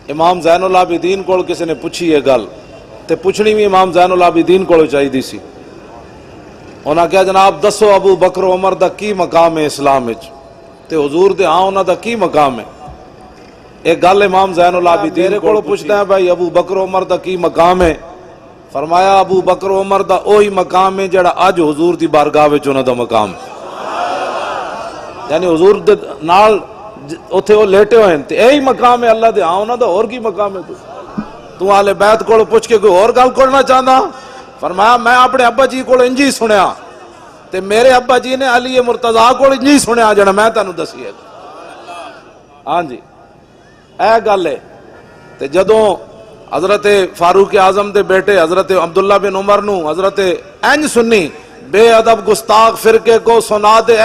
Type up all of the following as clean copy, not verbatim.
امام زین العابدین کو کسی نے پوچھی یہ گل تے پوچھنی بھی امام زین العابدین کو چاہیے سی. انہاں کہا جناب دسو ابو بکر عمر دا کی مقام ہے اسلام وچ؟ تے حضور دے ہاں انہاں دا کی مقام ہے؟ ایک گل امام زین العابدین کو پوچھتا ہے بھائی ابو بکر عمر دا کی مقام ہے؟ فرمایا ابو بکر عمر دا اوہی مقام ہے جڑا اج حضور دی بارگاہ وچ انہاں دا مقام ہے. یعنی حضور دے نال اوتھے وہ لیٹے ہوئے ہیں تے یہی مقام ہے اللہ دے ہاں انہاں دا اور کی مقام ہے؟ تو اہل بیت کو پوچھ کے کوئی اور گل کرنا چاہتا؟ فرمایا میں اپنے ابا جی کو انجی سنیا تے میرے ابا جی نے علی مرتضیٰ کو انجی سنیا جڑا میں تینوں دسی ہے. ہاں جی اے گل ہے. تے جدوں حضرت فاروق اعظم دے بیٹے حضرت عبداللہ بن عمر نو حضرت انج سنی بے ادب گستاخ فرقے کو سنا دے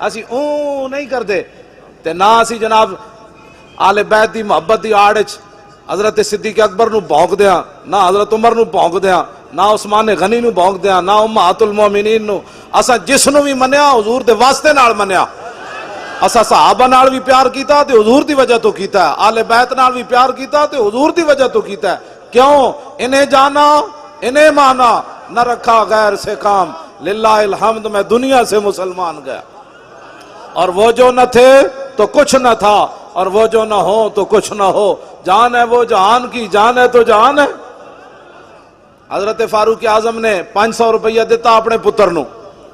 اسی اوں نہیں کردے تے نہ اسی جناب آل بیت دی محبت دی آڑ وچ حضرت صدیق اکبر نو بھونک دیاں، نہ حضرت عمر نو بھونک دیاں، نہ عثمان غنی نو بھونک دیاں، نہ امہات المومنین نو. اسا جس نو بھی منیا حضور دے واسطے نال منیا. اسا صحابہ نال بھی پیار کیتا تے حضور دی وجہ تو کیتا ہے، آل بیت نال بھی پیار کیتا تے حضور دی وجہ تو کیتا ہے. کیوں؟ انہیں جانا انہیں مانا نہ رکھا غیر سے کام، للہ الحمد میں دنیا سے مسلمان گیا. اور وہ جو نہ تھے تو کچھ نہ تھا، اور وہ جو نہ ہو تو کچھ نہ ہو. جان ہے وہ جہان کی، جان ہے تو جہان ہے. حضرت فاروق اعظم نے 500 روپیہ دیتا اپنے پتر نو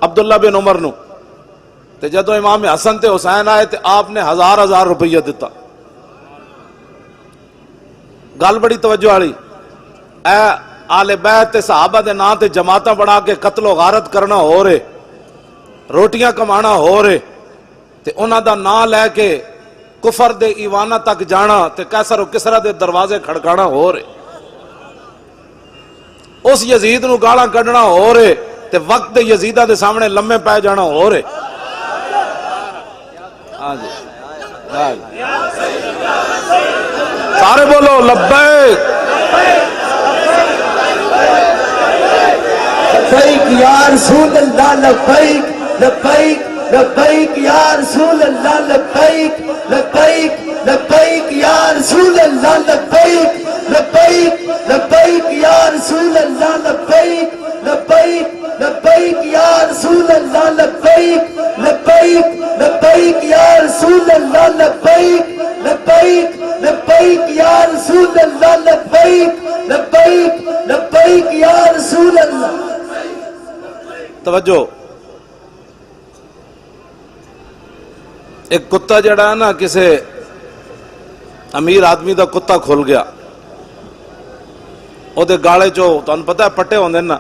عبداللہ بن عمر نو تے جدو امام حسن تے حسین آئے تے آپ نے 1000 روپیہ دیتا. گل بڑی توجہ والی. اے آل بیت تے صحابہ دے نام تے جماعتاں بنا کے قتل و غارت کرنا ہو رہے، روٹیاں کمانا ہو رہے تے انہاں دا نام لے کے کفر دے ایوانہ تک جانا تے قیصر و کسریٰ دے دروازے کھڑکانا ہو رہے، اس یزید نو گالاں کڈنا ہو رہے تے وقت دے یزیدہ دے سامنے لمے پے جانا ہو رہے. ہاں جی سارے بولو لبیک لبیک یا رسول اللہ، لبیک لبیک لبیک یا رسول اللہ، لبیک لبیک لبیک یا رسول اللہ، لبیک لبیک لبیک یا رسول اللہ، لبیک لبیک لبیک یا رسول اللہ، لبیک لبیک لبیک یا رسول اللہ، لبیک لبیک لبیک یا رسول اللہ، لبیک لبیک لبیک یا رسول اللہ. توجہ. ایک کتا جڑا ہے نا کسے امیر آدمی دا کتا کھل گیا، او دے گاڑے چو تو پتہ ہے پٹے ہوندے نا،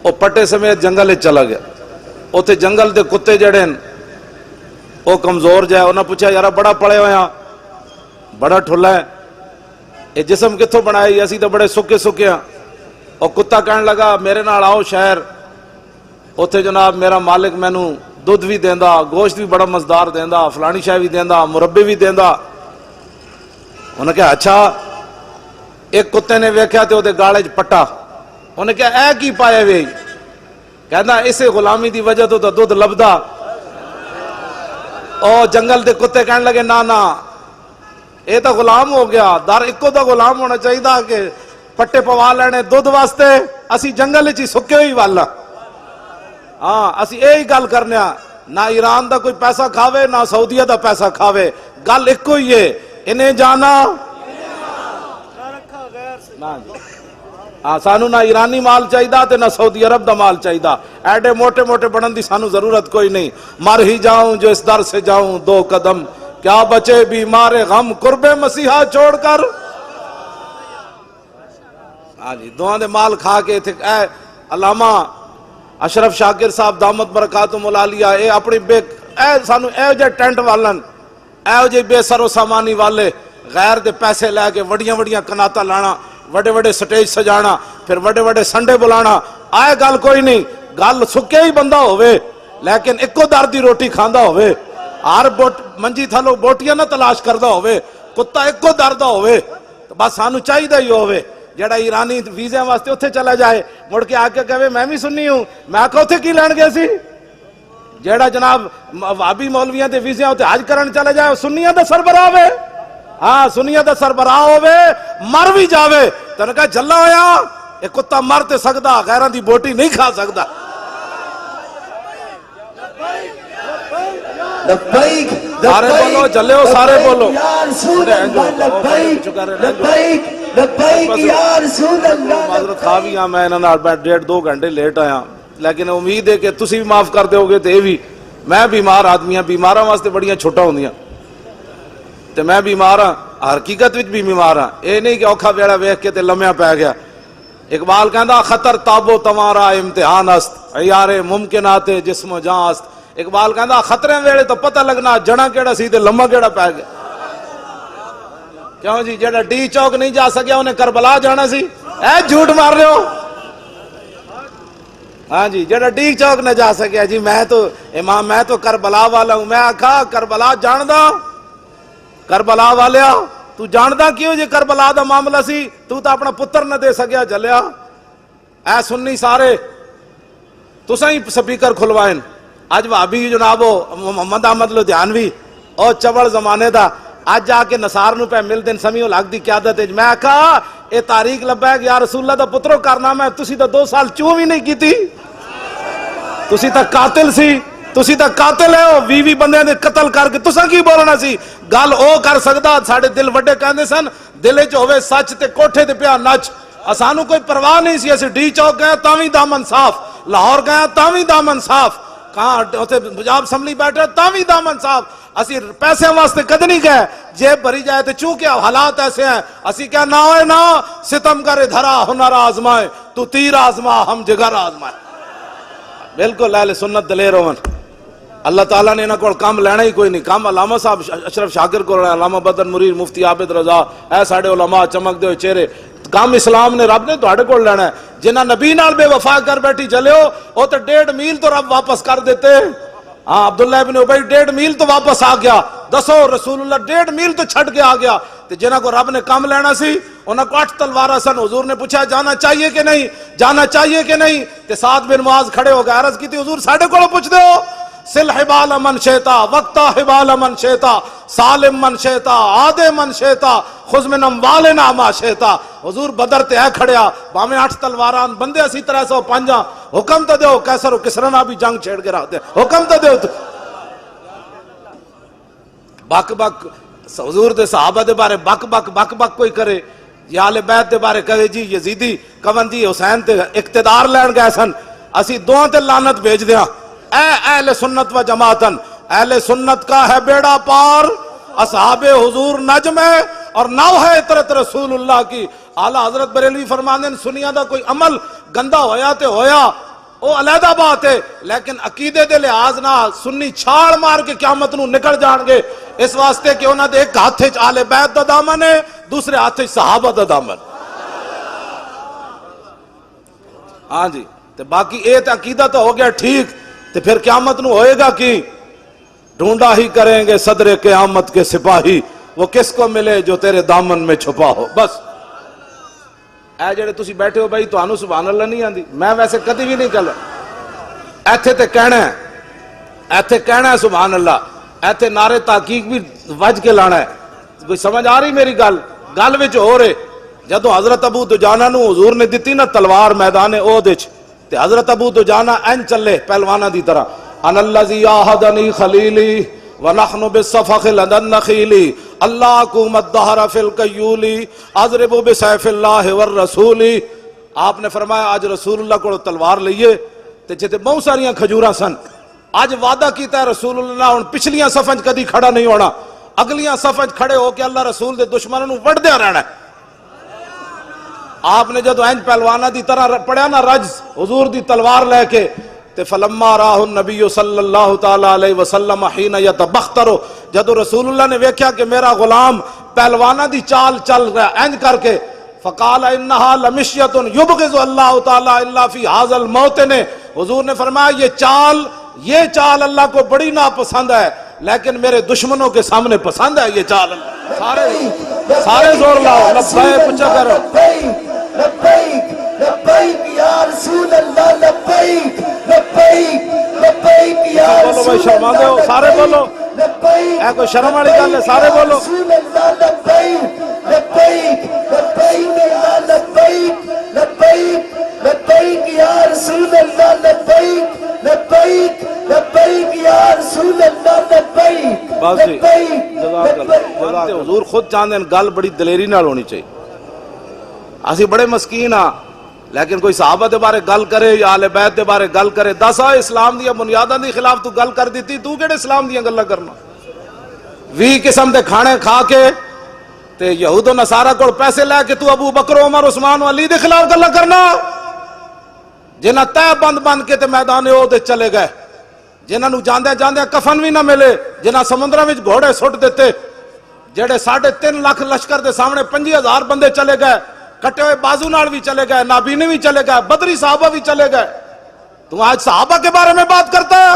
او پٹے سمیت جنگل چلا گیا. او تے جنگل دے کتے جڑے او کمزور جائے. انہاں پوچھا یارا بڑا پڑے ہویا بڑا ٹھلا ہے، اے جسم کتھوں بنائی؟ اسی تو بڑے سکے سکے ہیں. او کتا کہنے لگا میرے نال آؤ شہر، اوتھے جناب میرا مالک مینوں دودھ بھی دیندا، گوشت بھی بڑا مزدار دیندا، فلانی شاہ بھی دیندا، مربی بھی دیندا. انہوں نے کہا اچھا. ایک کتے نے ویکھیا تے اودے گالے چ پٹا. انہوں نے کہا اے کی پایا وے؟ کہندا اسے غلامی دی وجہ تو دودھ لبدا. او جنگل دے کتے کہنے لگے نا نا اے تو غلام ہو گیا، در اکو دا غلام ہونا چاہیے کہ پٹے پوا لینے دودھ واسطے. اسی جنگل چی سکے ہوئی والا. ہاں اسی یہی گل کرنے ہاں، نہ ایران دا کوئی پیسہ کھاوے نہ سعودیہ دا پیسہ کھاوے، گل ایک ہی ہے انہیں جانا. سانو نہ ایرانی مال چاہیے تے نہ سعودی عرب دا مال چاہیے. ایڈے موٹے موٹے بنن دی سانو ضرورت کوئی نہیں. مر ہی جاؤں جو اس در سے جاؤں 2 قدم، کیا بچے بیمار غم قرب مسیحا چھوڑ کر. ہاں جی دعا دے مال کھا کے اے علامہ اشرف شاکر صاحب دامت برکاتہم العالیہ اے اپنی بے اے سانو اے جے ٹینٹ والن اے جے بے سر و سامانی والے غیر دے پیسے لے کے وڈیاں وڈیاں کناتا لانا، وڈے وڈے سٹیج سجانا، پھر وڈے وڈے سنڈے بلانا. آئے گل کوئی نہیں، گل سکے ہی بندہ ہوئے لیکن اکو در دی روٹی کھاندا ہوئے، ہر منجی تھلو بوٹیاں نہ تلاش کردا ہوئے، کتا اکو در دا ہوئے. بس سانو چاہیے ہی ہوئے. جڑا ایرانی ویزے واسطے اتھے چلا جائے مڑ کے آ کے کہے میں بھی سنی ہوں، میں آکھا اتھے کی لین گئے سی. جڑا جناب وابی مولویاں دے ویزے اتھے حج کرن چلا جائے سنیاں دا سربراہ ہے. ہاں سنیت دا سربراہ ہوے مر بھی جاوے تو نے کہا جلا ہویا یہ کتا مر تے سکدا غیراں دی بوٹی نہیں کھا سکدا. لبیک سارے بولو جلے ہو سارے بولو. یا رسول اللہ لبیک لبیک لبیک یا رسول اللہ. معذرت خواہ بھی ہاں میں انہاں نال 1.5-2 گھنٹے لیٹ آیا لیکن امید ہے کہ تسی بھی معاف کر دیو گے تے بھی. میں بیمار آدمی ہاں بیماراں واسطے بڑیاں چھوٹا ہوندیاں تے میں بیمار ہاں حقیقت وچ بھی بیمار ہاں. اے نہیں کہ اوکھا ویڑا ویکھ کے تے لمیا پی گیا. اقبال کہندا خطر تابو تمہارا امتحان است عیار ممکنات جسم و جاں است. اقبال کہندا خطرے ویلے تو پتہ لگنا جڑا کیڑا سی تے لمہ کیڑا پی گیا. کیوں جی جڑا ڈی چوک نہیں جا سکیا انہیں کربلا جانا سی. اے جھوٹ مار رہے ہو. ہاں جی جڑا ڈی چوک نہ جا سکیا جی میں تو امام میں تو کربلا والا ہوں. میں آکھا کربلا جاندا کربلا والیا تو جاندا کیوں جی کربلا دا معاملہ سی تو اپنا پتر نہ دے سکیا جلیا. اے سنی سارے تساں ہی سپیکر کھلوائیں. اج بھابی جنابو محمد احمد لدھیانوی او چبل زمانے دا اج جا کے نصار نو پہ مل دین سمیع الحق دی قیادت وچ. میں کہا اے تاریخ لبا ہے کہ یا رسول اللہ دا پترو کارنامہ ہے. تسی تا 2 سال چوں بھی نہیں کیتی. تسی تا قاتل سی تسی تا قاتل ہے. 20 بندیاں دے قتل کر کے تساں کی بولنا سی. گل او کر سکدا ساڈے دل وڈے کہندے سن دل وچ ہوے سچ تے کوٹھے تے پیا نچ. اسانو کوئی پرواہ نہیں سی. اسی ڈی چوک گئے تاں وی دامن صاف, لاہور گئے تاں وی دامن صاف, کہاں پنجاب اسمبلی بیٹھے تاں وی دامن صاف. اسی پیسے واسطے کد نہیں گئے جیب بھری جائے تو چونکہ حالات ایسے ہیں اسی کیا نہ ہوئے نہ ستم کرے دھرا ہنر آزمائے تو تیر آزما ہم جگر آزمائے. بالکل اہل سنت دلیر ہون. اللہ تعالیٰ نے انہاں کو کام لینا ہی کوئی نہیں. کام علامہ صاحب اشرف شاکر کو لینا, علامہ بدر مرید, مفتی عابد رضا, اے ساڑے علماء چمک دے ہوئے چہرے. کام اسلام نے رب نے تواڈے کول لینا ہے. جنہ نبی نال بے وفا کر بیٹھی چلے ہو وہ تو 1.5 میل تو رب واپس کر دیتے. ہاں عبداللہ ابن ابی 1.5 میل تو واپس آ گیا. دسو رسول اللہ 1.5 میل تو چھٹ کے آ گیا. تے جنہ کو رب نے کام لینا سی انہاں کو 8 تلوارا سن. حضور نے پوچھا جانا چاہیے کہ نہیں, جانا چاہیے کہ نہیں. تے سعد بن معاذ کھڑے ہو گئے, عرض کی تھی حضور ساڈے کول پوچھ دے ہو سل حبال من شیتا وقتا حبال من شیتا سالم من شیتا عادے من شیتا خذ من اموالنا ما شیتا. حضور بدر تے ہے کھڑیا باویں 8 تلواران بندے اسی 305. حکم تو دیو کیسر و کسرا بھی جنگ چھیڑ کے رکھ دے. حکم تو دیو. بک بک حضور دے صحابہ دے بارے بک بک بک بک کوئی کرے. یا اہل بیت دے بارے کہے جی یزیدی کمندی حسین تے اقتدار لین گئے سن اسی دوہاں تے لعنت بھیج دیاں. اے اہل سنت و جماعتن اہل سنت کا ہے بیڑا پار, اصحاب حضور نجم ہے اور نو ہے عطرت رسول اللہ کی. اعلیٰ حضرت بریلوی فرماندے ہیں سنیاں دا کوئی عمل گندا ہویا تے ہویا او علیحدہ بات ہے لیکن عقیدے دے لحاظ نہ سنی چھاڑ مار کے قیامت نو نکل جان گے. اس واسطے کہ انہاں دے ایک ہاتھ وچ اہل بیت دا دامن ہے دوسرے ہاتھ وچ صحابہ دا دامن. ہاں جی تے باقی اے تے عقیدہ تو ہو گیا ٹھیک. تے پھر قیامت نو ہوئے گا کی ڈھونڈا ہی کریں گے صدر قیامت کے سپاہی وہ کس کو ملے جو تیرے دامن میں چھپا ہو. بس اے جڑے تسی بیٹھے ہو بھائی تانوں سبحان اللہ نہیں آندی. میں ویسے کدی بھی نہیں کہلا ایتھے تے کہنا ہے سبحان اللہ. ایتھے نعرے تحقیق بھی وج کے لانا ہے. کوئی سمجھ آ رہی میری گل وچ ہو رہے. جدو حضرت ابو دجانہ نو حضور نے دتی نا تلوار میدان احد وچ تے حضرت ابو دجانہ این چلے پہلوانا دی طرح ان الذی آہدنی خلیلی ونحن بالصفخ لدى النخیل اللہ قوم الدہر فی القیولی اضرب بسیف اللہ والرسول. آپ نے فرمایا آج رسول اللہ کو تلوار لئیے تے جتے بہت ساریاں کھجوراں سن. آج وعدہ کیتا ہے رسول اللہ ان پچھلیاں صفحیں کدی کھڑا نہیں ہونا, اگلیاں صفحیں کھڑے ہو کے اللہ رسول دے دشمنوں نو وڑ دیا رہنا ہے. آپ نے جدو اینج پہلوانا دی طرح پڑھیا نا رجز حضور دی تلوار لے کے تے فلما راہ النبی صلی اللہ تعالی علیہ وسلم حین یتبختر, جدو رسول اللہ نے ویکھیا کہ میرا غلام پہلوانا دی چال چل رہا اینج کر کے فقال انہا لمشیت یبغض اللہ تعالی الا فی ھذا الموطن. حضور نے فرمایا یہ چال اللہ کو بڑی ناپسند ہے لیکن میرے دشمنوں کے سامنے پسند ہے یہ چال. سارے زور لاؤ لبیک پچھا کرو لبیک لبیک یا رسول اللہ لبیک لبیک لبیک یا بولو بھائی شرما دے ہو سارے بولو. اے کوئی شرم والی گل ہے سارے بولو. رسول اللہ لبیک حضور خود چاہتے ہیں گل بڑی دلیری نال ہونی چاہیے. اسی بڑے مسکین ہاں لیکن کوئی صحابہ دے بارے گل کرے یا اہل بیت دے بارے گل کرے دس اسلام دیا بنیاداں دی خلاف تو گل کر دیتی, تو کیڑے اسلام دیا گلاں کرنا. 20 قسم دے کھانے کھا کے تے یہود و نصارہ کو پیسے لے کے تو ابو بکر عمر عثمان و علی دے خلاف گلاں کرنا. جنہاں تہ بند بند کے تے میدان احد چلے گئے, جنہاں نو جاندے جاندے کفن بھی نہ ملے, جنہاں سمندراں وچ گھوڑے سٹ دیتے, جڑے 3.5 لاکھ لشکر دے سامنے 5000 بندے چلے گئے, کٹے ہوئے بازو نال بھی چلے گئے, نابینے بھی چلے گئے, بدری صحابہ بھی چلے گئے. تو آج صحابہ کے بارے میں بات کرتا ہے,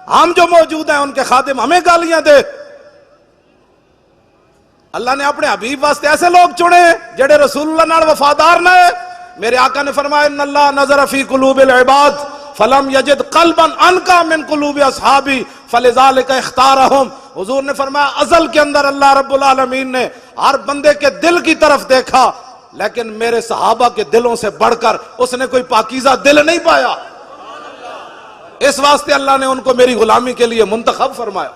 ہم جو موجود ہیں ان کے خادم ہمیں گالیاں دے. اللہ نے اپنے حبیب واسطے ایسے لوگ چنے جڑے رسول اللہ نال وفادار نہ ہے. میرے آقا نے فرمایا ان اللہ نظر فی قلوب العباد فلم یجد قلبا انکا من قلوب اصحابی فلذالک اختارہم. حضور نے فرمایا ازل کے اندر اللہ رب العالمین نے ہر بندے کے دل کی طرف دیکھا, لیکن میرے صحابہ کے دلوں سے بڑھ کر اس نے کوئی پاکیزہ دل نہیں پایا. اس واسطے اللہ نے ان کو میری غلامی کے لیے منتخب فرمایا.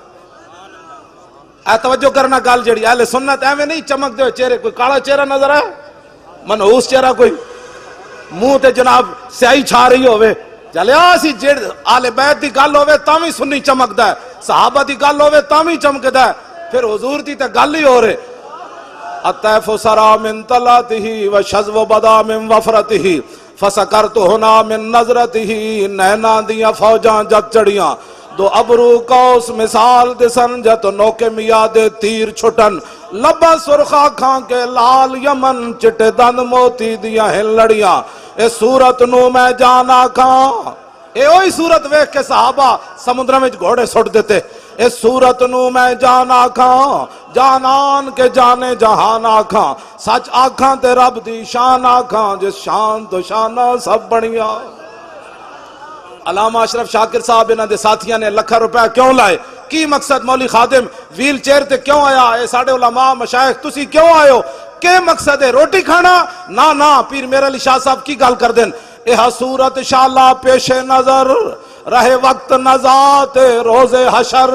اے توجہ کرنا گل جڑی اہل سنت ایویں نہیں چمک دے چہرے, کوئی کالا چہرہ نظر ہے منحوس چہرہ, کوئی منہ تے جناب سیاہی چھا رہی ہوئے چلیا سی جڑ اہل بیت دی گل ہوئے تاں وی سنی چمکدا ہے, صحابہ دی گل ہوئے تاں وی چمکدا ہے, پھر حضور دی تے گل ہی ہو رہے. الطیف سرا من طلعته وشذو بدا من وفرته فسکرت ہنا من نظرته. نینا دیاں فوجاں جت چڑیاں دو ابرو کوس مثال دسن جت نوکے میاد تیر چھٹن, لبا سرخا کھان کے لال یمن چٹے دند موتی دیاں ہیں لڑیاں. اے صورت نو میں جانا کھان, اے اوہی صورت ویکھ کے صحابہ سمندر میں گھوڑے سٹ دیتے. اے صورت نو میں جانا کھان جانان کے جانے جہان آکھاں, سچ آکھاں تے رب دی شان آکھاں جس شان تو شانہ سب بڑیاں. علامہ اشرف شاکر صاحب انہاں دے ساتھیاں نے لکھا روپے کیوں لائے, کی مقصد مولوی خادم ویل چیئر تے کیوں آیا, اے ساڑے علماء مشایخ تسی کیوں آئے ہو, کہ مقصد ہے روٹی کھانا؟ نہ پیر میرا علی شاہ صاحب کی گل کر دیں. اے صورت شالا پیش نظر رہے وقت نزات روز حشر,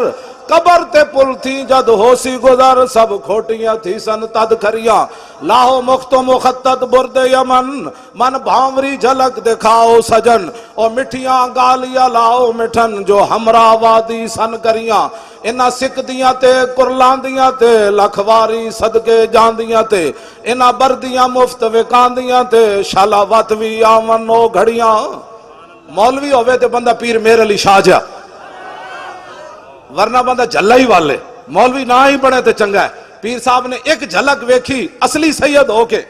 قبر تے پل تھی جد ہو سی گزر سب کھوٹیاں تھی سن تد کھریاں. لاہو مخت و مخطط برد یمن من بھامری جھلک دکھاؤ سجن, او مٹھیاں گالیاں لاؤ مٹھن جو ہمراہ وادی سن کریاں. انہاں سکھ دیاں تے قرلان دیاں تے لکھواری صدقے جاندیاں تے, انہاں بردیاں مفت وکاندیاں تے شالا واتوی آمن او گھڑیاں. مولوی ہوئے تے بندہ پیر میرے علی شاہ جا, ورنہ بندہ جھلا ہی والے. مولوی نہ ہی بنے تے چنگا ہے. پیر صاحب نے ایک جھلک ویکھی اصلی سید ہو کے.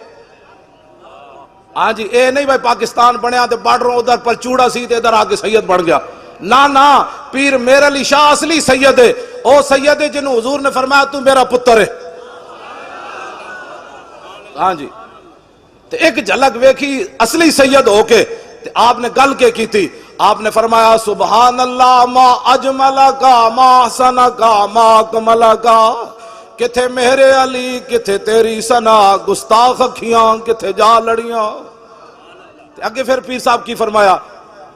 ہاں جی اے نہیں بھائی پاکستان بنیا تے بارڈروں ادھر پر چوڑا سی تے ادھر آگے سید بن گیا. نہ پیر میرے علی شاہ اصلی سید ہے. او سید ہے جنہوں حضور نے فرمایا تو میرا پتر ہے. ہاں جی تے ایک جھلک ویکھی اصلی سید ہو کے تے آپ نے گل کے کی تھی. آپ نے فرمایا سبحان اللہ ما اجملکا ما حسنکا ما اکملکا, کتھے میرے علی کتھے تیری سنا گستاخ اکھیاں کتھے جا لڑیاں. اگے پھر پیر صاحب کی فرمایا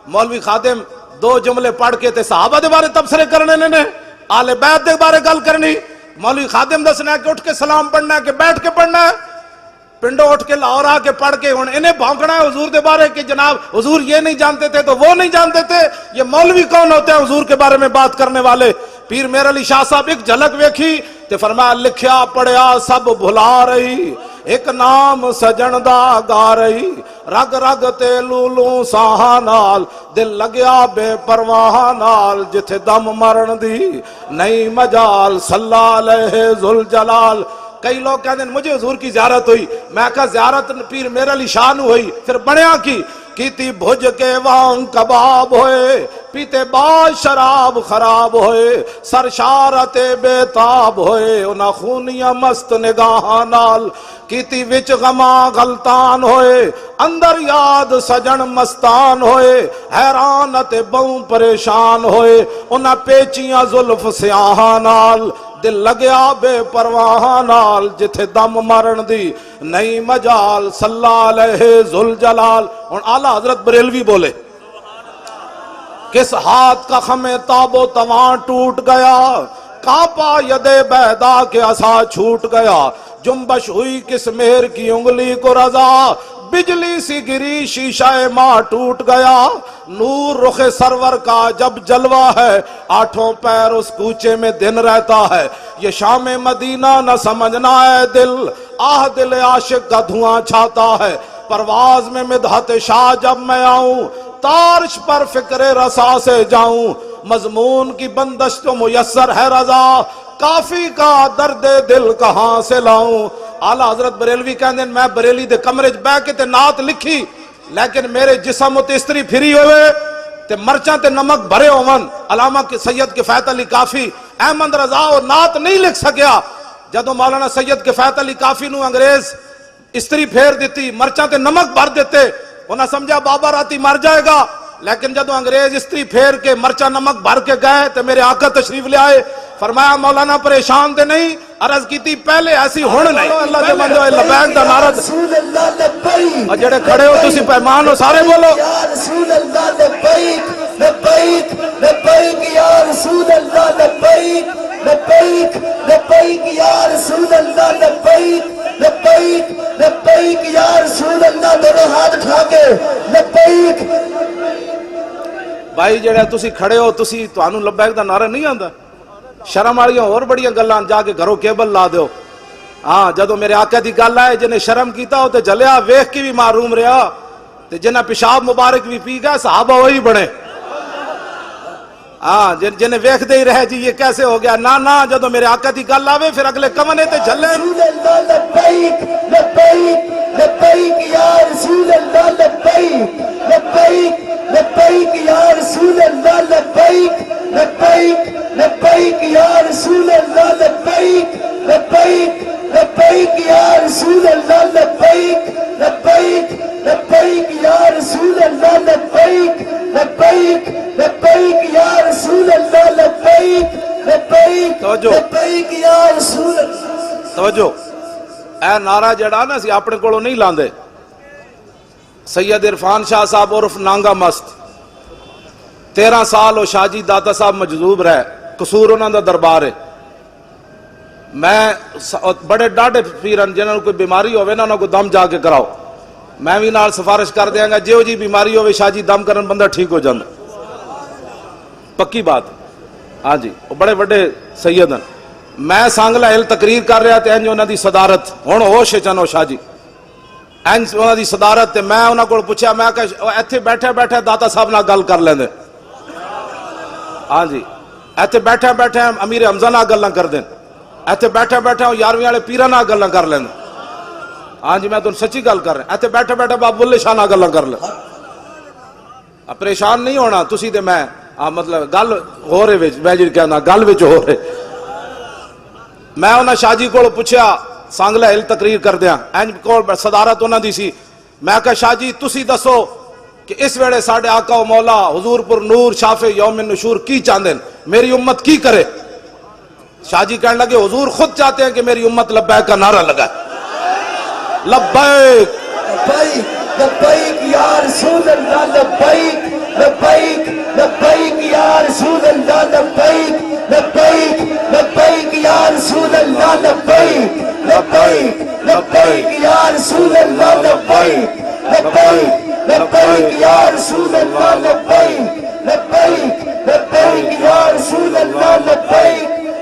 مولوی خادم 2 جملے پڑھ کے تے صحابہ دے بارے تبصرے کرنے نے, آل بیت دے بارے گل کرنی. مولوی خادم دسنا ہے کہ اٹھ کے سلام پڑھنا ہے کہ بیٹھ کے پڑھنا ہے, پنڈو اٹھ کے لاہور آ کے پڑھ کے انہیں بھونکنا ہے حضور دے بارے کہ جناب حضور یہ نہیں جانتے تھے تو وہ نہیں جانتے تھے. یہ مولوی کون ہوتے ہیں حضور کے بارے میں بات کرنے والے؟ پیر میرے علی شاہ صاحب ایک جھلک ویکھی تے فرمایا لکھیا پڑھیا سب بھلا رہی, ایک نام سجن دا گا رہی, رگ رگ تے لولوں ساہاں نال دل لگیا بے پرواہ نال, جتھے دم مرن دی نہیں مجال صلی علیہ ذوالجلال. کئی لوگ کہتے ہیں مجھے حضور کی زیارت ہوئی, میں کہا زیارت پیر میرے علی شاہ نو ہوئی, پھر بنیا کی تھی بھج کے وان کباب ہوئے, پیتے بعد شراب خراب ہوئے, سرشارت بے تاب ہوئے, انہاں خونیاں مست نگاہاں نال کیتی وچ غما غلطان ہوئے, اندر یاد سجن مستان ہوئے, حیرانت بہوں پریشان ہوئے, انہاں پیچیاں زلف سیاہاں نال دل لگیا بے پرواہ نال, جتھے دم مرن دی نہیں مجال صلی علیہ ذوالجلال. اور اعلیٰ حضرت بریلوی بولے کس ہاتھ کا خمِ تاب و تواں ٹوٹ گیا, کاپا یدے بیدا کے عصا چھوٹ گیا، جنبش ہوئی کس مہر کی انگلی کو رضا، بجلی سی گری شیشہ ماں ٹوٹ گیا، نور رخ سرور کا جب جلوہ ہے، آٹھوں پیر اس کوچے میں دن رہتا ہے، یہ شام مدینہ نہ سمجھنا ہے دل، آہ دل عاشق کا دھواں چھاتا ہے، پرواز میں مدحت شاہ جب میں آؤں، تارش پر فکر رسا سے جاؤں، مضمون کی بندش تو میسر ہے رضا، کافی کا درد دل کہاں سے لاؤں۔ آلہ حضرت بریلوی کہندے میں بریلی دے کمرے بہ کے تے نعت لکھی، لیکن میرے جسم تے استری پھری ہوئے تے مرچاں تے نمک بھرے ہون۔ علامہ سید کفایت علی کافی احمد رضا اور نعت نہیں لکھ سکیا، جدو مولانا سید کفایت علی کافی نو انگریز استری پھیر دیتی، مرچاں تے نمک بھر دیتے، انہاں سمجھا بابا راتی مر جائے گا، لیکن جدو انگریز استری پھیر کے مرچا نمک بھر کے گئے تو میرے آقا تشریف لے آئے، فرمایا مولانا پریشان دے نہیں، عرض کی تھی پہلے ایسی ہون نہیں، اللہ دے بندو لبیک دا نعرہ، رسول اللہ لبیک، اور جڑے کھڑے ہو تسی پیمان ہو سارے بولو یا رسول اللہ لبیک لبیک لبیک یا رسول اللہ لبیک لبیک لبیک یا رسول اللہ لبیک لبیک لبیک یا رسول اللہ، دونوں ہاتھ اٹھا کے لبیک۔ بھائی جڑے تسی کھڑے ہو تسی تانوں لبیک دا نعرہ نہیں آندا، شرم والیاں اور بڑیاں گلاں جا کے گھروں کیبل لا دیو۔ ہاں جدو میرے آقا دی گل آئے جنہیں شرم کیتا ہو تے جلیا ویکھ کی بھی معروم رہا، تے جنہیں پیشاب مبارک بھی پی گئے صحابہ وہی بنے۔ ہاں جنہیں ویکھ دے ہی رہے جی یہ کیسے ہو گیا، نہ جدو میرے آقا دی گل آوے پھر اگلے کمنے تے جھلے۔ رسول اللہ لبیک لبیک لبیک یا رسول اللہ لبیک لبیک لبیک یا رسول اللہ لبیک لبیک لبیک یا رسول اللہ لبیک لبیک لبیک یا رسول اللہ لبیک لبیک لبیک یا رسول اللہ لبیک لبیک لبیک یا رسول اللہ لبیک لبیک توجہ لبیک یا رسول اللہ۔ توجہ، اے نعرہ جڑا نا سی اپنے کولوں نہیں لاندے، سید عرفان شاہ صاحب عرف نانگا مست 13 سال وہ شاہ جی داتا صاحب مجذوب رہے، قصور انہاں دا دربار ہے، میں بڑے ڈاڈے پیرن جنہاں کوئی بیماری ہوئے نا انہاں کو دم جا کے کراؤ، میں بھی نال سفارش کر دیاں گا جیو جی بیماری ہوئے شاہ جی دم کرن بندہ ٹھیک ہو جاندہ، پکی بات۔ ہاں جی وہ بڑے بڑے سید ہیں، میں سانگلہ ہل تقریر کر رہا تھے انج انہاں دی صدارت ہن ہوش چنو شاہ جی انج انہاں دی صدارت تے میں انہاں کو پوچھا میں کہ ایتھے بیٹھے بیٹھے داتا صاحب نال گل کر لیندے، ہاں جی ایتھے بیٹھے بیٹھے امیر حمزہ نال گلاں کر دین، ایتھے بیٹھے بیٹھے 11ویں والے پیراں نال گلاں کر لیندے، ہاں جی میں تانوں سچی گل کر رہا، ایتھے بیٹھے بیٹھے بابا بلے شاہ نال گلاں کر لیں، پریشان نہیں ہونا تسی تے میں، مطلب گل ہو رہے وچ میں جی کہنا گل وچ ہو رہے۔ میں انہاں شاہ جی کو پوچھا سانگلہ ہل تقریر کر دیاں انج کول صدارت انہاں دی سی، میں کہا شاہ جی تسی دسو کہ اس ویلے ساڈے آقا و مولا حضور پر نور شافع یوم النشور کی چاہندے میری امت کی کرے؟ شاہ جی کہنے لگے حضور خود چاہتے ہیں کہ میری امت لبیک کا نعرہ لگائے، لبیک لبیک لبیک یا رسول اللہ لبیک لبیک لبیک یا رسول اللہ لبیک لبیک لبیک یا رسول اللہ لبیک لبیک لبیک یا رسول اللہ لبیک لبیک لبیک یا رسول اللہ لبیک لبیک لبیک یا رسول اللہ لبیک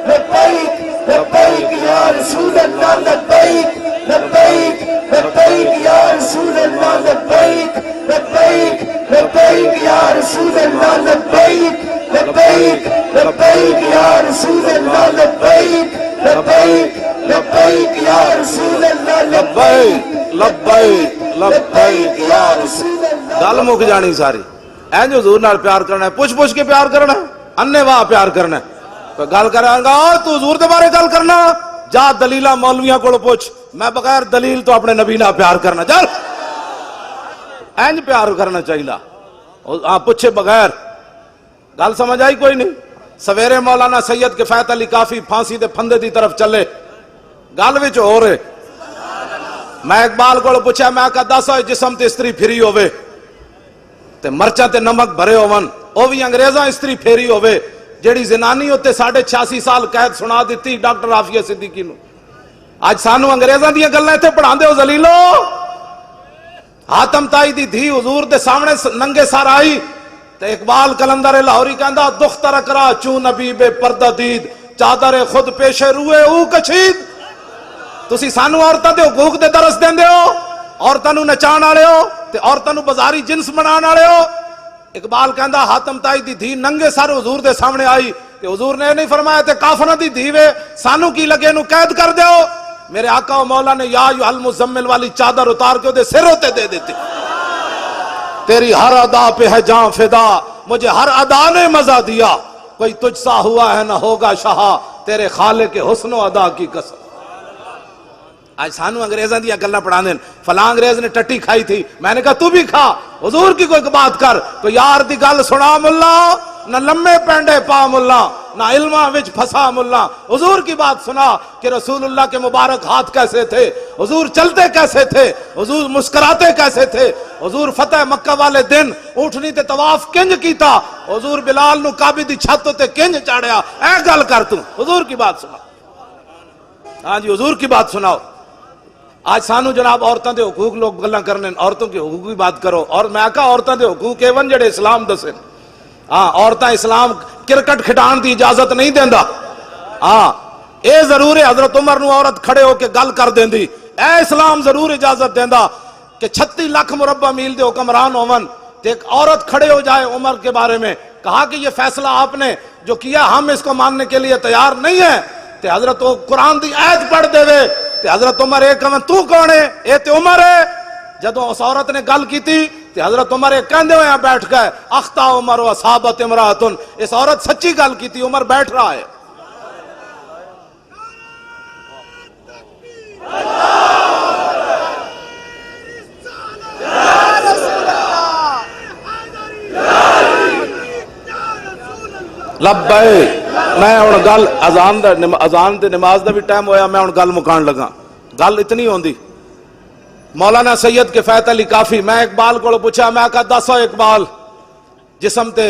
لبیک لبیک یا رسول اللہ لبیک لبیک لبیک یا رسول اللہ لبیک لبیک لبیک یا رسول اللہ لبیک لبیک لبیک یا رسول اللہ لبیک لبیک لبیک یا رسول اللہ لبیک لبیک لبیک یا رسول اللہ۔ گل مک جانی ساری، این جو حضور نال پیار کرنا ہے پوچھ کے پیار کرنا ہے، انے واہ پیار کرنا ہے، گل کریں گا تو حضور دے بارے گل کرنا جا دلیلہ مولویاں کو پوچھ، میں بغیر دلیل تو اپنے نبی نال پیار کرنا، چل اینج پیار کرنا چاہیے، ہاں پوچھے بغیر۔ گل سمجھ آئی کوئی نہیں؟ سویرے مولانا سید کفایت علی کافی پھانسی دے پھندے دی طرف چلے، گل وچ ہو رہے، میں اقبال کو پوچھا میں کہا دس ہوئے جسم تے استری پھری ہوئے تے مرچاں تے نمک بھرے ہون، او بھی انگریزاں استری پھیری ہوئے جیڑی زنانی ہوتے 86.5 سال قید سنا دیتی ڈاکٹر عافیہ صدیقی نو. آج سانو انگریزاں دیاں گلاں ایتھے پڑھاندے ہو ذلیلو. حاتم تائی دی دھی حضور دے سامنے ننگے سر آئی تے اقبال کلندر لاہوری کہندا دختر کرا چوں نبی بے پردہ دید چادر خود پیش روئے او کچھید. تسی سانو عورتاں دے حقوق دے درس دیندے ہو, عورتاں نو نچان والے ہو تے عورتاں نو بازاری جنس بنان والے ہو. اقبال کہندا حاتم تائی دی دھی ننگے سر حضور دے سامنے آئی تے حضور نے نہیں فرمایا تے کافراں دی دھی وے سانو کی لگے نو قید کر دیو. میرے آقا و مولا نے یا ایھا المزمل والی چادر اتار کے دے سر ہوتے دے دیتی. تیری ہر ادا پہ ہے جاں فدا, مجھے ہر ادا نے مزہ دیا, کوئی تجھ سا ہوا ہے نہ ہوگا شہا, تیرے خالق کے حسن و ادا کی قسم. آج سانو انگریزاں دیا گلاں پڑھا دین, فلاں انگریز نے ٹٹی کھائی تھی, میں نے کہا تو بھی کھا, حضور کی کوئی بات کر. تو یار دی گل سنا ملا, نہ لمے پینڈے پا ملا, نہ علماں وچ پھسا ملا. حضور کی بات سنا کہ رسول اللہ کے مبارک ہاتھ کیسے تھے, حضور چلتے کیسے تھے, حضور مسکراتے کیسے تھے, حضور فتح مکہ والے دن اونٹنی تے طواف کنج کیتا, حضور بلال نو کعبے دی چھت تے کنج چاڑیا. اے گل کر تو, حضور کی بات سنا. ہاں جی حضور کی بات سناؤ. آج سانو جناب عورتوں دے حقوق لوگ گلاں کرنے, عورتوں کے حقوق کی بات کرو. اور میں کہا عورتوں دے حقوق ایون جڑے اسلام دسے. ہاں عورتاں اسلام کرکٹ کھٹان دی اجازت نہیں دیندا. ہاں اے ضرور ہے حضرت عمر نو عورت کھڑے ہو کے گل کر دیندی, اے اسلام ضرور اجازت دیندا کہ 36 لاکھ مربع میل دے حکمران ہون تے ایک عورت کھڑے ہو جائے عمر کے بارے میں. کہا کہ یہ فیصلہ آپ نے جو کیا ہم اس کو ماننے کے لیے تیار نہیں ہیں. تے حضرت وہ قرآن دی آیت پڑھ دے وے تے حضرت عمر ایک کہن تو کون ہے, اے تے عمر ہے. جدوں اس عورت نے گل کیتی تے حضرت عمر ایک کہندے ہوئے بیٹھ گئے, اخطا عمر و اصابت امراتن. اس عورت سچی گل کیتی, عمر بیٹھ رہا ہے. لبیک. میں ہن گل اذان تے نماز دا بھی ٹائم ہویا, میں ہن گل مکان لگا. گل اتنی ہوندی مولانا سید کفایت علی کافی, میں اقبال کو پوچھا, میں کہا دسو اقبال جسم تے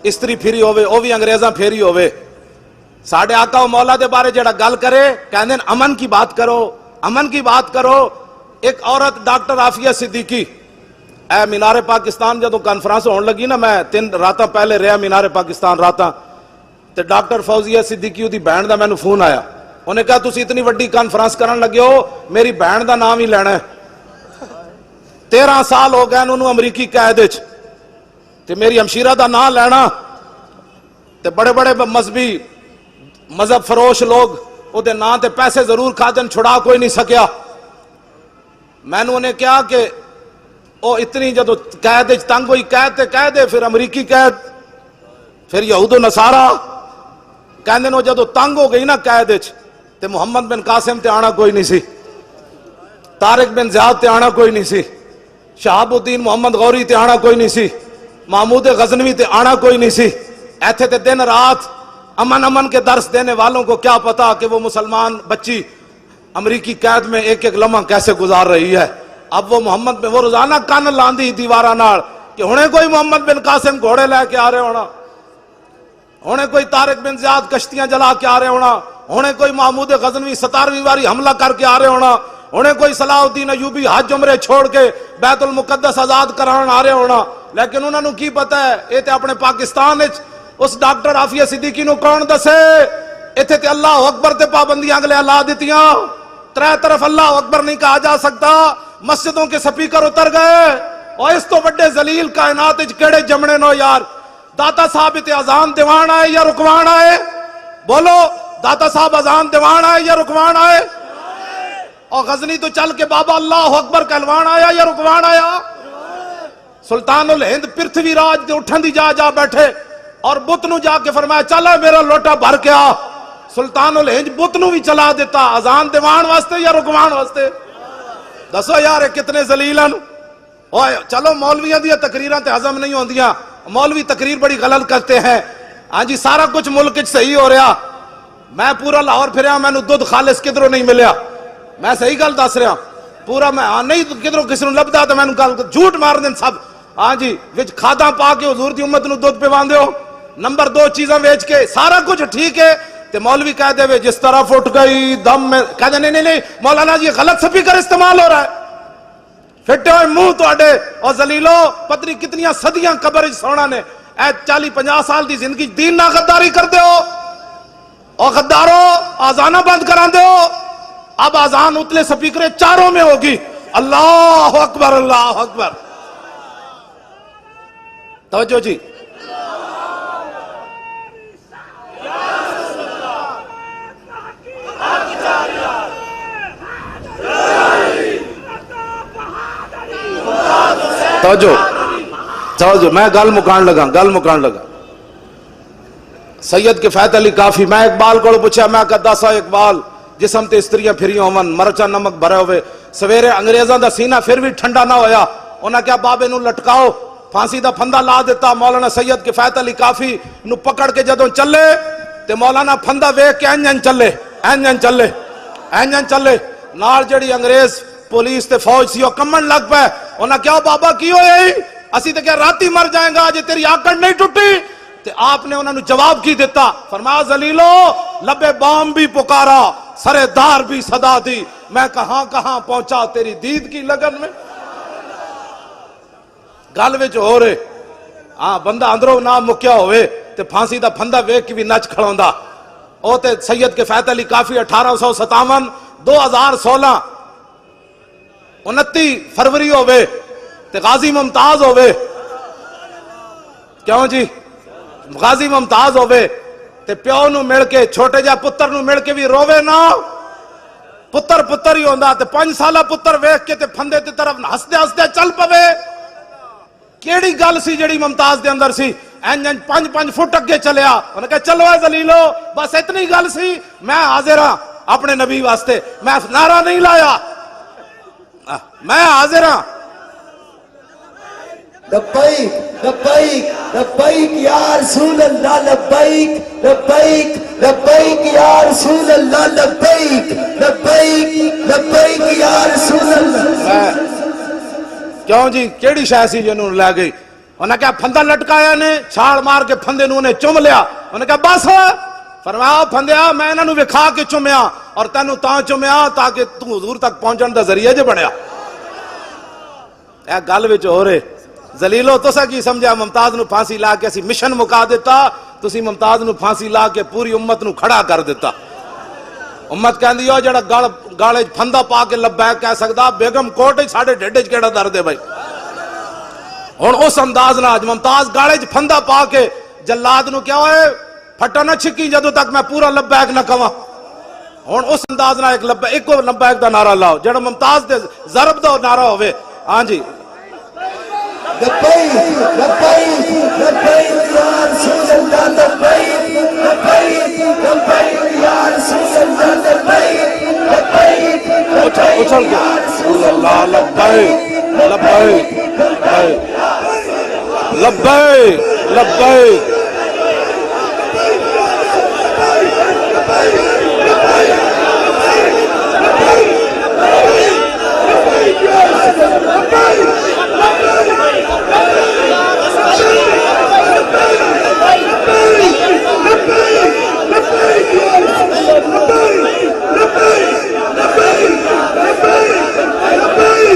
استری پھری ہوئے او بھی انگریزاں پھیری ہوئے, ساڑھے آقا و مولا دے بارے جڑا گل کرے کہندے امن کی بات کرو, امن کی بات کرو. ایک عورت ڈاکٹر عافیہ صدیقی اے مینار پاکستان جدو کانفرنس ہون لگی نا, میں 3 راتاں پہلے رہا مینار پاکستان راتاں, تے ڈاکٹر فوزیہ صدیقی دی بہن دا مینوں فون آیا. انہیں کہا تسی اتنی وڈی کانفرنس کرن لگے ہو, میری بہن دا نام ہی لینا ہے. 13 سال ہو گئے انہوں امریکی قید وچ, تے میری ہمشیرہ دا نام لینا تے بڑے بڑے مذہبی مذہب فروش لوگ او دے نام تے پیسے ضرور کھا دین, چھڑا کوئی نہیں سکیا. میں نے انہیں کہا کہ او اتنی جدو قید وچ تنگ ہوئی, قید تے قید ہے, پھر امریکی قید, پھر یہود و نصارہ کہندے نو جدو تنگ ہو گئی نا قید وچ تے محمد بن قاسم تے آنا کوئی نہیں سی, طارق بن زیاد تے آنا کوئی نہیں سی, شہاب الدین محمد غوری تے آنا کوئی نہیں سی, محمود غزنوی تے آنا کوئی نہیں سی. ایتھے تے دن رات امن کے درس دینے والوں کو کیا پتا کہ وہ مسلمان بچی امریکی قید میں ایک ایک لمحہ کیسے گزار رہی ہے. اب وہ محمد میں وہ روزانہ کان لاندی دیوارہ نال کہ ہونے کوئی محمد بن قاسم گھوڑے لے کے آ رہے ہونا, ہونے کوئی طارق بن زیاد کشتیاں جلا کے آ رہے ہونا, ہونے کوئی محمود غزنوی 17ویں باری حملہ کر کے آ رہے ہونا, ہونے کوئی صلاح الدین ایوبی حج عمرے چھوڑ کے بیت المقدس آزاد کران آ رہے ہونا. لیکن انہوں نے کی پتہ ہے یہ تے اپنے پاکستان وچ اس ڈاکٹر عافیہ صدیقی نو کون دسے, ایتھے تے اللہ اکبر تے پابندیاں اگلے لا دیتیاں, 3 طرف اللہ اکبر نہیں کہا جا سکتا, مسجدوں کے سپیکر اتر گئے. اور اس تو بڑے ذلیل کائنات وچ کیڑے جمنے نو یار. داتا صاحب تے اذان دیوان آئے یا رکوان آئے, بولو داتا صاحب اذان دیوان آئے یا رکوان آئے, اور غزنی تو چل کے بابا اللہ اکبر کہلوان آیا یا رکوان آیا. سلطان الہند پرتھوی راج دے اٹھن دی جا بیٹھے اور بت نو جا کے فرمایا چلا میرا لوٹا بھر کے آ. سلطان الہند بت نو بھی چلا دیتا, اذان دیوان واسطے یا رکوان واسطے. دسو یار کتنے ذلیلن. چلو مولویاں دیا تقریراں تے ہضم نہیں ہوندیاں, مولوی تقریر بڑی غلط کرتے ہیں. ہاں جی سارا کچھ ملک صحیح ہو رہا, میں پورا لاہور پھریا مینوں دودھ خالص کدھروں نہیں ملیا, میں صحیح گل دس رہا پورا, میں نہیں کدھروں کسی نوں لبدا تے مینوں گل جھوٹ مار دین سب. ہاں جی وچ کھاداں پا کے حضور دی امت نوں دودھ پیواندے ہو, نمبر 2 چیزاں ویچ کے سارا کچھ ٹھیک ہے تے مولوی کہہ دے جس طرف اٹھ گئی دم میں کہہ دے نہیں مولانا جی غلط سپیکر استعمال ہو رہا ہے پھٹے ہوئے منہ توڑے اور ذلیلو پتنی کتنیاں صدیاں قبر سونا نے اے 40-50 سال دی زندگی دین نہ غداری کر دے ہو اور غدارو آزانہ بند کران دے ہو اب آزان اتلے سپیکریں چاروں میں ہوگی اللہ اکبر اللہ اکبر توجہ جی توجہ میں گل مکان لگا سید کے فیت علی کافی میں اقبال کو پوچھا میں کہتا سا اقبال جسم تے استریاں پھری ہوون مرچا نمک بھرے ہوئے سویرے انگریزاں دا سینہ پھر بھی ٹھنڈا نہ ہویا انہاں کیا بابے نو لٹکاؤ پھانسی دا پھندا لا دیتا مولانا سید کے فیت علی کافی نو پکڑ کے جدوں چلے تے مولانا پھندا ویکھ کے انجن چلے نال جڑی انگریز پولیس تے فوج سی او کمن لگ پے انہاں کیا بابا کی ہویا اسی تے کیا راتی مر جائیں گا جے تیری آکڑ نہیں ٹوٹی تے آپ نے انہوں نے جواب کی دیتا فرمایا ذلیلو لبے بام بھی پکارا سرے دار بھی صدا دی میں کہاں پہنچا تیری دید کی لگن میں گل وچ ہو رہے ہاں بندہ اندروں نہ مکیا ہوئے تے پھانسی دا پھندا ویکھ کے بھی نچ کھڑوندا او تے سید کے فیت علی کافی 1857 2016 29 فروری ہوئے تے غازی ممتاز ہوئے کیوں جی غازی ممتاز ہوئے تے پیو نو مل کے چھوٹے جا پتر نو مل کے بھی روے نا پتر ہی ہوندا تے 5 سالہ پتر ویکھ کے تے پھندے تے طرف ہسدے چل پوے کیڑی گل سی جڑی ممتاز دے اندر سی انجن 5 فٹ اگے چلیا انہوں نے کہا چلو اے ذلیلو بس اتنی گل سی میں حاضر ہاں اپنے نبی واسطے میں نعرہ نہیں لایا میں حاضر ہاں لبیک لبیک لبیک یا رسول اللہ لبیک لبیک لبیک یا رسول اللہ لبیک لبیک لبیک یا رسول اللہ کیوں جی کیڑی شے سی جنوں لے گئی انہوں نے کہا پھندا لٹکایا نے چھاڑ مار کے پھندے نو نے چم لیا انہوں نے کہا بس فرمایا پھندیا میں انہاں نو وکھا کے چمیا اور تینوں تاں چمیا تاکہ تو حضور تک پہنچن دا ذریعہ جے بنیا اے گل وچ ہو رہے ذلیلو تسا کی سمجھا ممتاز نو پھانسی لا کے اسی مشن مکا دیتا تسی ممتاز نو پھانسی لا کے پوری امت نو کھڑا کر دیتا امت کہندی ہو جڑا گالے پھندا پا کے لبیک کہہ سکدا بیگم کوٹ ساڈے ڈھڈ وچ کیڑا درد ہے بھائی ہن اس انداز نال ممتاز گالے پھندا پا کے جلاد نو کیا ہوئے پھٹا نہ چھکی جدوں تک میں پورا لبیک نہ کواں ہن اس انداز نال ایک لبیک دا نعرہ لاؤ جڑا ممتاز دے ضرب دا نعرہ ہوئے ہاں جی لبیک لبیک لبیک یا رسول اللہ لبیک لبیک لبیک یا رسول اللہ لبیک لبیک اچھل کے رسول اللہ لبیک لبیک لبیک لبیک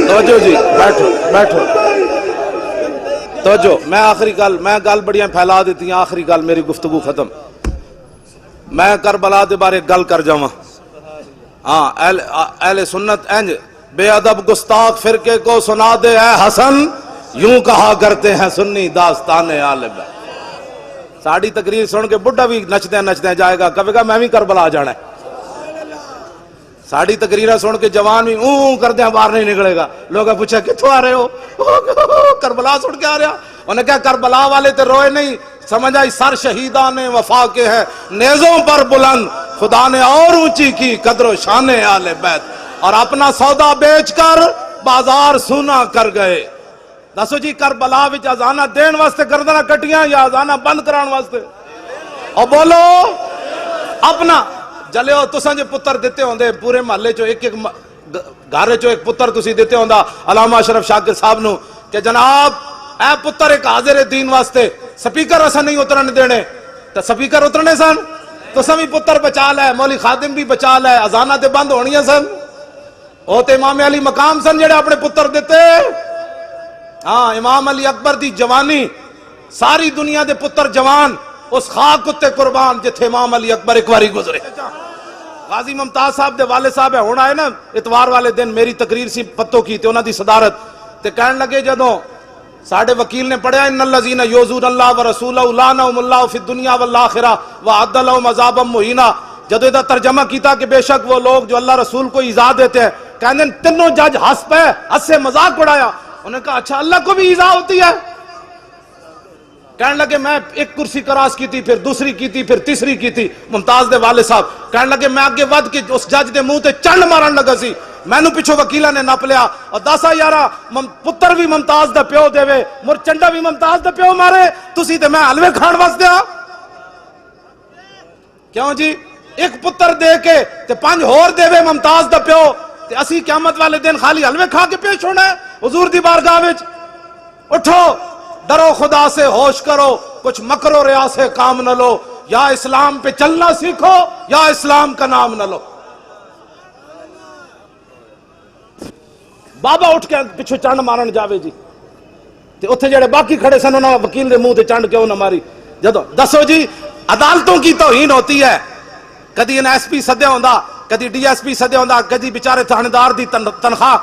توجہ جی بیٹھو توجہ میں آخری گل بڑیاں پھیلا دیتی ہیں آخری گل میری گفتگو ختم میں کربلا دے بارے گل کر جاواں ہاں اہل سنت انج بے ادب گستاخ فرقے کو سنا دے اے حسن یوں کہا کرتے ہیں سنی داستان آل بیت ساڑی تقریر سن کے بڑھا بھی نچدیں جائے گا کہے گا میں بھی کربلا جانا ہے ساڑی تقریرہ سن کے جوان بھی کردے ہیں باہر نہیں نکلے گا لوگا پوچھا کتوں آ رہے ہو کربلا سن کے آ رہا انہیں کہا کربلا والے تے روئے نہیں سمجھ آئی سر شہیدان وفا کے ہیں نیزوں پر بلند خدا نے اور اونچی کی قدر و شان آل بیت اور اپنا سودا بیچ کر بازار سونا کر گئے دسو جی کربلا وچ اذانہ دین واسطے گردناں کٹیاں یا اذانہ بند کران واسطے اور بولو اپنا جلے ہو تساں جو پتر دیتے ہوندے پورے محلے چو ایک گھر چو ایک پتر تسی دیتے ہوندا علامہ اشرف شاکر صاحب نو کہ جناب اے پتر ایک حاضر دین واسطے سپیکر اسا نہیں اترن دینے، تو سپیکر اترنے سن تو سمی پتر بچا لے، مولی خادم بھی بچا لے، اذانہ تے بند ہونیاں سن، او تے امام علی مقام سن جڑے اپنے پتر دیتے۔ ہاں امام علی اکبر دی جوانی، ساری دنیا دے پتر جوان اس خاک اتے قربان جتھے امام علی اکبر ایک واری گزرے۔ غازی ممتاز صاحب دے والد صاحب ہے ہونا ہے نا، اتوار والے دن میری تقریر سی پتوں کی تے انہاں دی صدارت تے کہن لگے جدوں ساڈے وکیل نے پڑھیا ان الذین یؤذون اللہ ورسولہ لعنہم اللہ فی الدنیا والآخرہ وأعد لہم عذابا مہینا، جدوں دا ترجمہ کیتا کہ بے شک وہ لوگ جو اللہ رسول کو ایذا دیتے ہیں، کہنے تینوں جج ہنس پے، ہنس سے مذاق اڑایا۔ انہوں نے کہا اچھا اللہ کو بھی ایذا ہوتی ہے؟ کہنے لگے میں ایک کرسی کراس کی تھی، پھر دوسری کی تھی، پھر تیسری کی تھی۔ ممتاز دے والد صاحب کہنے لگے میں آگے ود کے اس جج دے منہ تے چنڈ مارن لگا سی، میں نو پچھو وکیلہ نے نپ لیا اور دسا یارا پتر بھی ممتاز دا پیو دے وے، مر چنڈا بھی ممتاز دا پیو مارے، تسی تے میں حلوے کھان وس دیا۔ کیوں جی؟ ایک پتر دے کے تے 5 ہور دے وے ممتاز دا پیو، تے اسی قیامت والے دن خالی حلوے کھا کے پیش ہونا ہے حضور دی بارگاہ وچ؟ اٹھو، ڈرو خدا سے، ہوش کرو، کچھ مکر و ریا سے کام نہ لو، یا اسلام پہ چلنا سیکھو یا اسلام کا نام نہ لو۔ بابا اٹھ کے پچھو چنڈ مارن جاوے جی، تے اتھے جڑے باقی کھڑے سن انہاں وکیل دے منہ تے چنڈ کیوں نہ ماری؟ جدو دسو جی عدالتوں کی توہین ہوتی ہے، کدی این ایس پی سدیا ہوندا، کدی ڈی ایس پی سدیا ہوندا، کدی بیچارے تھاندار دی تنخواہ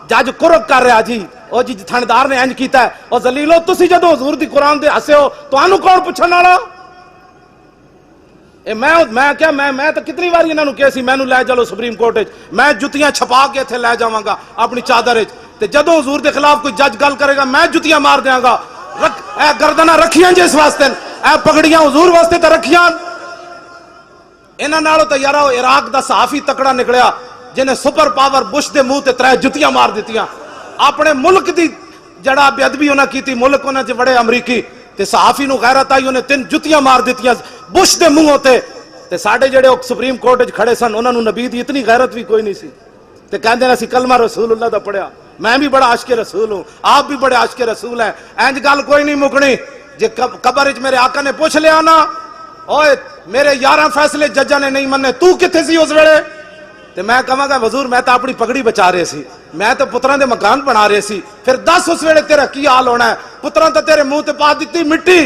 جج قرب کر رہا جی، او جی تھاندار نے انج کیتا ہے، او ذلیلو تسی جدو حضور دی قرآن دے ہسے ہو تانوں کون پوچھن والا؟ میں تو کتنی بار انہاں نوں کہیا سی مینوں لے چلو سپریم کورٹ وچ، میں جتیاں چھپا کے ایتھے لے جاواں گا اپنی چادر وچ، تے جدو حضور دے خلاف کوئی جج گل کرے گا میں جتیاں مار دیاں گا۔ اے گردناں رکھیاں جس واسطے، اے پگڑیاں حضور واسطے تے رکھیاں۔ انہاں نالوں تے یارا عراق دا صحافی تکڑا نکلیا جنہیں سپر پاور بش دے منہ تے 3 جتیاں مار دیتیاں۔ اپنے ملک دی جڑا بے ادبی انہاں کیتی، ملک انہاں چ بڑے امریکی، تے صحافی نو غیرت آئی، انہیں 3 جتیاں مار دیتیاں بش دے منہ تے۔ تے ساڈے جڑے سپریم کورٹ وچ کھڑے سن انہاں نو نبی دی اتنی غیرت بھی کوئی نہیں سی، تے کہندے اسی کلمہ رسول اللہ دا پڑھیا، میں بھی بڑا عاشق رسول ہوں، آپ بھی بڑے عاشق رسول ہیں، اینج گل کوئی نہیں مکنی۔ جے قبر وچ میرے آقا نے پوچھ لیا نا، اوئے میرے 11 فیصلے ججاں نے نہیں مننے، تو کتھے سی اس ویلے؟ تے میں کہاں گا حضور میں تو اپنی پگڑی بچا رہے سی، میں تو پتراں دے مکان بنا رہے سی، پھر دس اس ویلے تیرا کی حال ہونا ہے؟ پتراں تو تیرے منہ تے پا دیتی مٹی،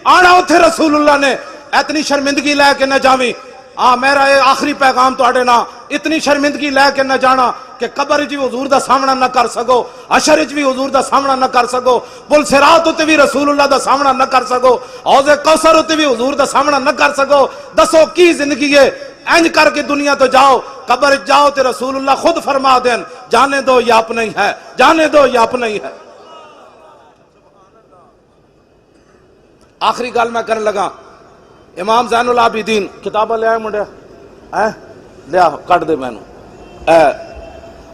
آنا اتھے رسول اللہ نے، اتنی شرمندگی لے کے نہ جاویں۔ میرا یہ آخری پیغام تواڈے نال، اتنی شرمندگی لے کے نہ جانا کہ قبر وچ بھی حضور دا سامنا نہ کر سکو، حشر وچ بھی حضور دا سامنا نہ کر سکو، پل صراط تے بھی رسول اللہ دا سامنا نہ کر سکو، حوض کوثر تے بھی حضور دا سامنا نہ کر سکو۔ دسو کی زندگی ہے؟ انج کر کے دنیا تو جاؤ، قبر جاؤ تے رسول اللہ خود فرما دین جانے دو یہ اپنا ہی ہے، جانے دو یہ اپنا ہی ہے۔ آخری گل میں کرنے لگا، امام زین العابدین کتابہ لے آئے منڈیا، لیا کٹ دے میں نو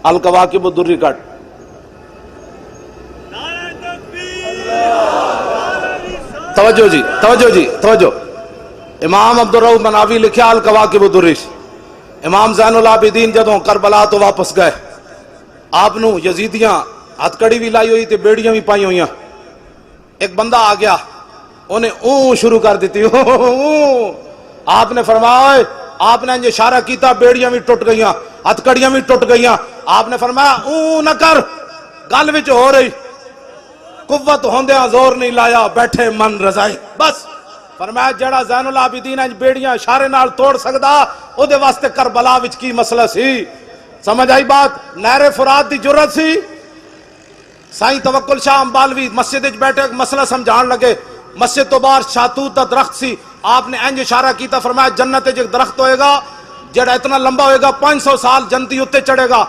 الکواکب الدری کٹ۔ توجہ جی، توجہ جی، توجہ۔ امام عبدالرؤف مناوی لکھیا الکواکب الدری، امام زین العابدین جدوں کربلا تو واپس گئے، آپ نو یزیدیاں ہتھ کڑی بھی لائی ہوئی تے بیڑیاں بھی پائی ہوئیاں، ایک بندہ آ گیا انہیں اون شروع کر دیتی، آپ نے فرمایا، آپ نے انج اشارہ کیتا بیڑیاں بھی ٹوٹ گئیاں، ہتھ کڑیاں بھی ٹوٹ گئیاں، آپ نے فرمایا اون نہ کر، گل وچ ہو رہی، قوت ہوندیاں زور نہیں لایا، بیٹھے من رضائی۔ بس فرمایا جڑا زین العابدین انج بیڑیاں اشارے نال توڑ سکدا او دے واسطے کربلا وچ کی مسئلہ سی؟ سمجھ آئی بات؟ نہر فرات دی جرت سی۔ سائیں توکل شاہ امبالوی مسجد وچ بیٹھے مسئلہ سمجھان لگے، مسجد تو باہر شاتوت دا درخت سی، آپ نے انج اشارہ کیتا، فرمایا جنت وچ ایک درخت ہوئے گا جڑا اتنا لمبا ہوئے گا 500 سال جنتی اتے چڑھے گا،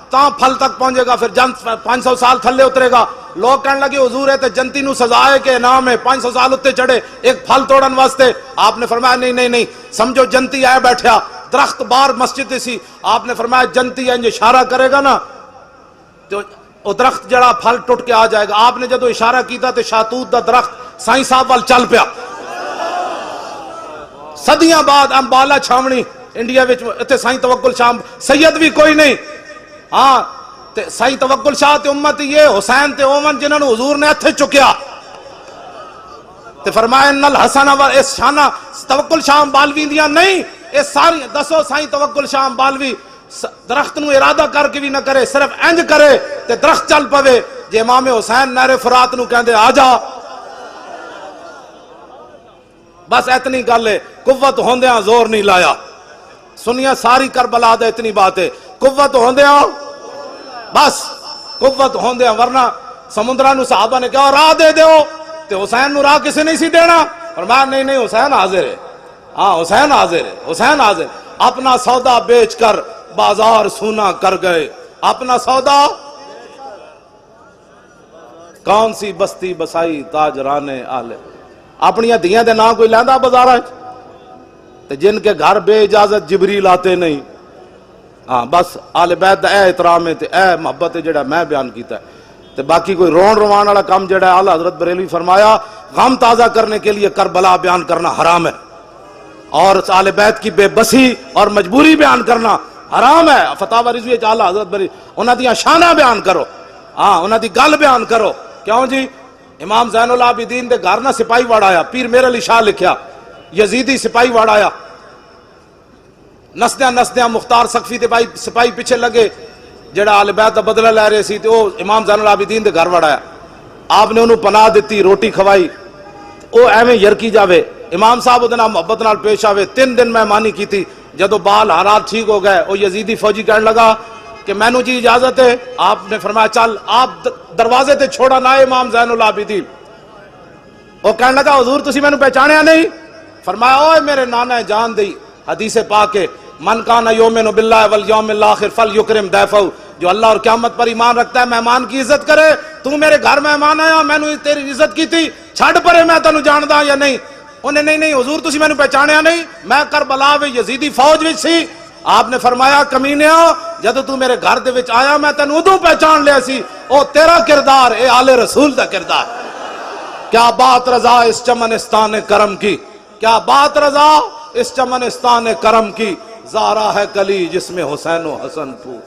تاں پھل تک پہنچے گا، پھر جنت 500 سال تھلے اترے گا۔ لوگ کہنے لگے حضور ہے تے جنتی نو سزا ہے کہ انعام ہے، 500 سال اتے چڑھے ایک پھل توڑن واسطے؟ آپ نے فرمایا نہیں نہیں نہیں، سمجھو جنتی آئے بیٹھیا، درخت باہر مسجد سی، آپ نے فرمایا جنتی انج اشارہ کرے گا نا تو وہ درخت جڑا پھل ٹوٹ کے آ جائے گا۔ آپ نے جدو اشارہ کیتا تے شاتوت دا درخت سائیں صاحب وال چل پیا۔ صدیاں بعد امبالا چھاونی انڈیا وچ تے سائیں توکل شاہ سید بھی کوئی نہیں، ہاں تے سائیں توکل شاہ تے امت یہ حسین تے اومن جنہاں نو حضور نے ہتھے چکیا، تے فرمایا ان الحسن و اس شانہ توکل شاہ بالوی دیاں نہیں، اس ساری دسو سائیں توکل شاہ بالوی درخت نو ارادہ کر کے بھی نہ کرے، صرف انج کرے تے درخت چل پوے. جے امام حسین نہر فرات نو کہندے آ جا، بس اتنی گل ہے. قوت ہوندیاں زور نہیں لایا. سنیا ساری کربلا دے اتنی بات ہے، قوت ہوندیاں بس قوت ہوندیاں، ورنہ سمندرہ نو صحابہ نے کہا راہ دے دیو تے حسین نو راہ کسی نہیں سی دینا. فرمایا نہیں نہیں حسین حاضر ہے، ہاں حسین حاضر ہے، حسین حاضر. اپنا سودا بیچ کر بازار سونا کر گئے، اپنا سودا. کون سی بستی بسائی تاجران آلے، اپنی دیاں دے نام کوئی لیندا بازاراں تے جن کے گھر بے اجازت جبریل آتے نہیں. ہاں بس آل بیت دا اے احترام ہے تے اے محبت ہے جڑا میں بیان کیتا ہے. تے باقی کوئی رون روان والا کام جڑا ہے، اعلیٰ حضرت بریلوی فرمایا غم تازہ کرنے کے لیے کربلا بیان کرنا حرام ہے، اور آل بیت کی بے بسی اور مجبوری بیان کرنا حرام ہے. فتاوی رضوی اعلیٰ حضرت بریلوی انہاں دیاں شاناں بیان کرو، ہاں انہاں دی گل بیان کرو. کیوں جی امام زین العابدین دے گھر نہ سپاہی وڑ آیا، پیر میر علی شاہ لکھیا یزیدی سپاہی وڑ آیا، نسدیاں نسدیاں مختار سقفی دے بھائی سپاہی پیچھے لگے جڑا آل بیت دا بدلہ لے رہے سی تے او امام زین العابدین دے گھر وڑ آیا. آپ نے انہوں پناہ دیتی، روٹی کھوائی، او ایویں یرکی جاوے. امام صاحب ادنا محبت نال پیش آوے. 3 دن مہمانی کی تھی. جدو بال حالات ٹھیک ہو گئے او یزیدی فوجی کہنے لگا کہ میں نو جی اجازت ہے. آپ نے فرمایا چل آپ دروازے تے چھوڑا نہ امام زین العابدین. وہ کہنے لگا حضور تسی میں نو پہچانیا نہیں؟ فرمایا اوے میرے نانا جان دی حدیث پاک ہے من کان یؤمن باللہ والیوم الاخر فلیکرم ضیفہ، جو اللہ اور قیامت پر ایمان رکھتا ہے مہمان کی عزت کرے. تو میرے گھر مہمان آیا، میں نے تیری عزت کی تھی، چھڑ پرے میں تینوں جاندا یا نہیں؟ انہیں نہیں نہیں حضور تسی میں نے پہچانیا نہیں، میں کربلا وچ یزیدی فوج وچ سی. آپ نے فرمایا کمینیا جدو تو میرے گھر دے وچ آیا میں تینوں ادوں پہچان لیا سی. او تیرا کردار اے آل رسول دا کردار. کیا بات رضا اس چمنستان کرم کی، کیا بات رضا اس چمنستان کرم کی، زارا ہے کلی جس میں حسین و حسن پھو.